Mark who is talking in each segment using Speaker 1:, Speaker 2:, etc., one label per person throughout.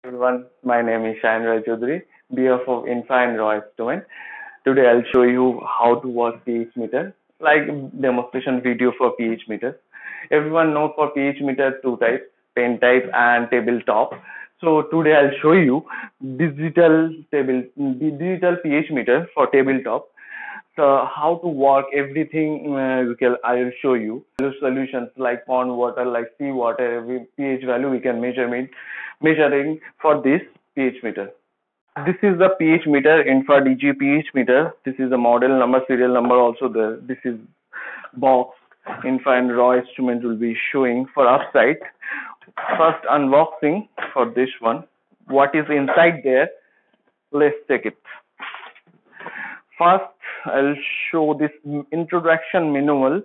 Speaker 1: Everyone, my name is Shayan Rai Chaudhary, BF of Infra and Raw Instrument. Today I'll show you how to work pH meter, like demonstration video for pH meter. Everyone knows for pH meter two types, pen type and tabletop. So today I'll show you digital pH meter for tabletop. So how to work everything I will show you. Solutions like pond water, like sea water, every pH value we can measuring for this pH meter. This is the pH meter, Infra DG pH meter. This is the model number, serial number also there. This is box. Infra and Raw instrument will be showing for upside. First unboxing for this one. What is inside there? Let's check it. First, I'll show this introduction manual.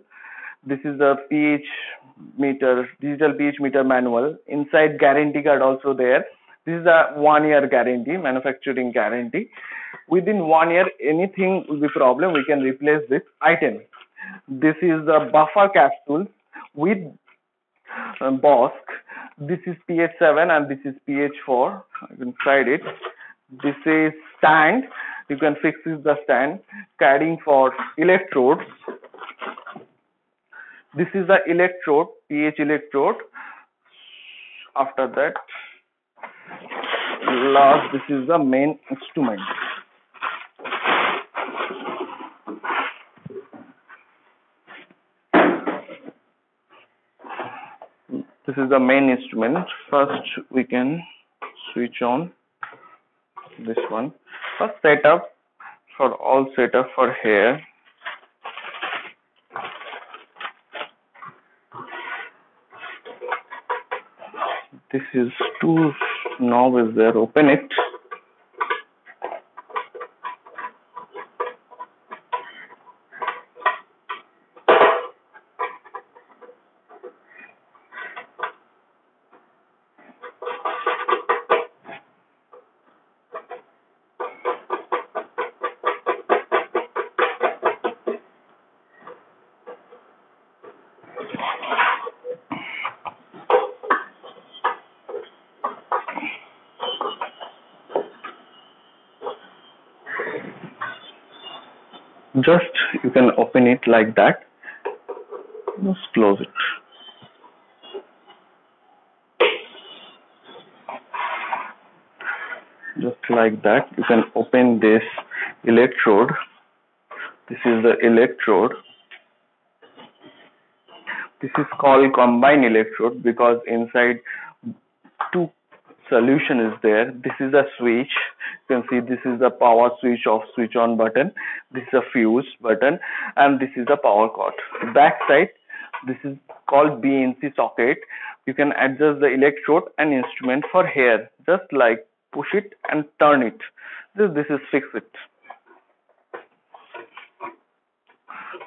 Speaker 1: This is the pH meter, digital pH meter manual. Inside guarantee card also there. This is a 1 year guarantee, manufacturing guarantee. Within 1 year, anything will be problem, we can replace this item. This is the buffer capsule with Bosch. This is pH 7 and this is pH 4. You can try it. This is stand. You can fix the stand. Carrying for electrodes. This is the electrode, pH electrode. After that, last, this is the main instrument. This is the main instrument. First, we can switch on this one. First setup for all setup for here. This is two knob is there. Open it. Just you can open it like that. Just close it. Just like that, you can open this electrode. This is the electrode. This is called combined electrode because inside two solution is there. This is a switch. You can see this is the power switch off, switch on button. This is a fuse button and this is the power cord. Back side, this is called BNC socket. You can adjust the electrode and instrument for here. Just like push it and turn it. This is fix it.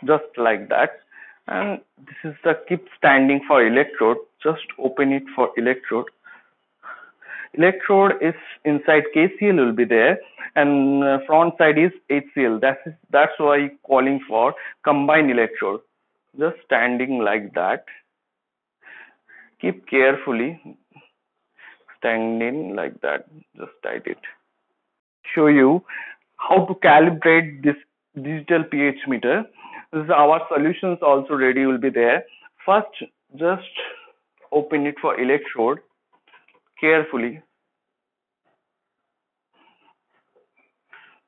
Speaker 1: Just like that. And this is the keep standing for electrode. Just open it for electrode. Electrode is inside KCl will be there and front side is HCl. That's why calling for combined electrode. Just standing like that. Keep carefully standing like that. Just tight it. Show you how to calibrate this digital pH meter. This is our solutions also ready will be there. First, just open it for electrode carefully.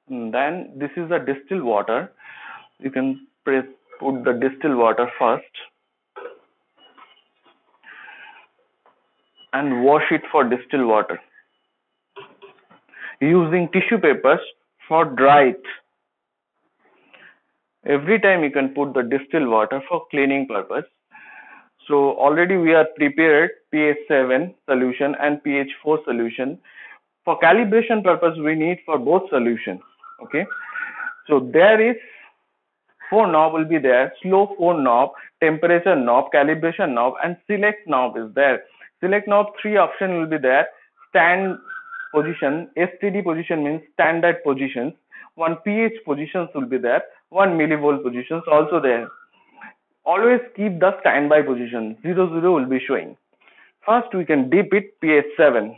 Speaker 1: And then this is the distilled water. You can put the distilled water first and wash it for distilled water. Using tissue papers for dry it. Every time you can put the distilled water for cleaning purpose. So already we are prepared pH 7 solution and pH 4 solution. For calibration purpose we need for both solutions. Okay. So there is 4 knob will be there. Slow 4 knob, temperature knob, calibration knob and select knob is there. Select knob 3 option will be there. Stand position, STD position means standard positions. 1 pH positions will be there. 1 millivolt positions also there. Always keep the standby position. 00 will be showing. First we can dip it pH 7.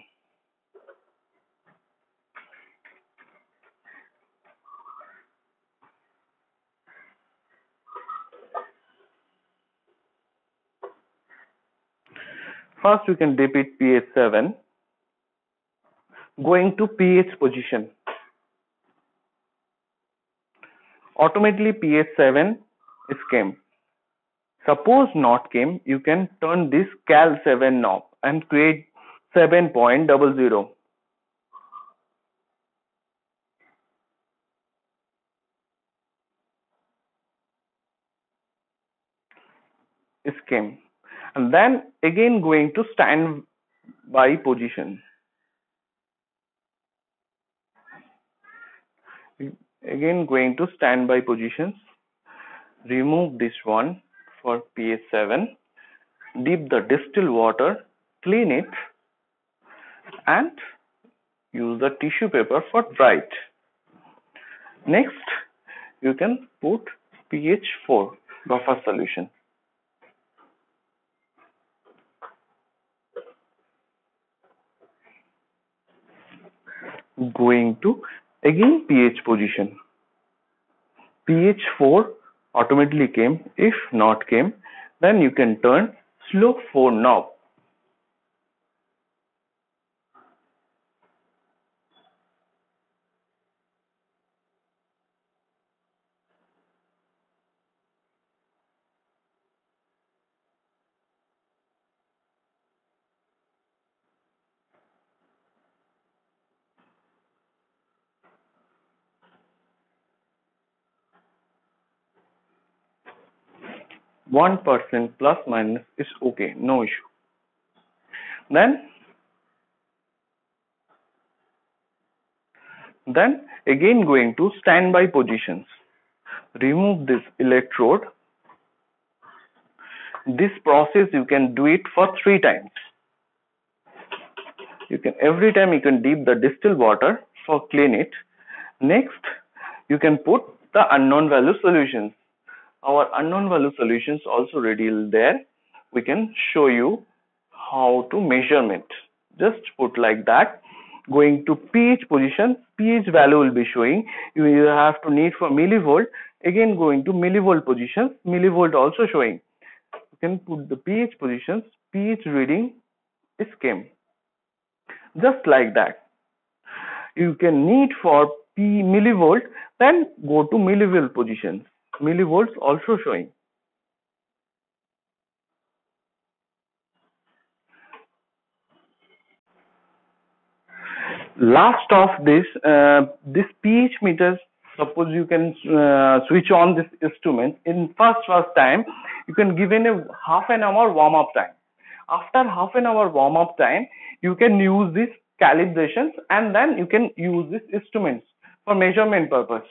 Speaker 1: First we can dip it pH 7, going to pH position. Automatically pH 7 is came. Suppose not came, you can turn this cal 7 knob and create 7.00. Is came, and then again going to standby position. Again going to standby positions. Remove this one for pH 7. Dip the distilled water, clean it, and use the tissue paper for dry it. Next, you can put pH 4 buffer solution. Going to again pH position. pH 4 automatically came. If not came, then you can turn slope 4 knob. %, plus minus is okay, no issue. Then again going to standby positions. Remove this electrode. This process you can do it for 3 times. You can every time you can dip the distilled water for clean it. Next, you can put the unknown value solutions. Our unknown value solutions also ready there. We can show you how to measurement. Just put like that. Going to pH position, pH value will be showing. You have to need for millivolt. Again going to millivolt positions, millivolt also showing. You can put the pH positions, pH reading is came. Just like that. You can need for millivolt, then go to millivolt positions. Millivolts also showing. Last of this, this pH meters. Suppose you can switch on this instrument in first time. You can give in a half an hour warm up time. After half an hour warm up time, you can use this calibrations and then you can use this instruments for measurement purpose.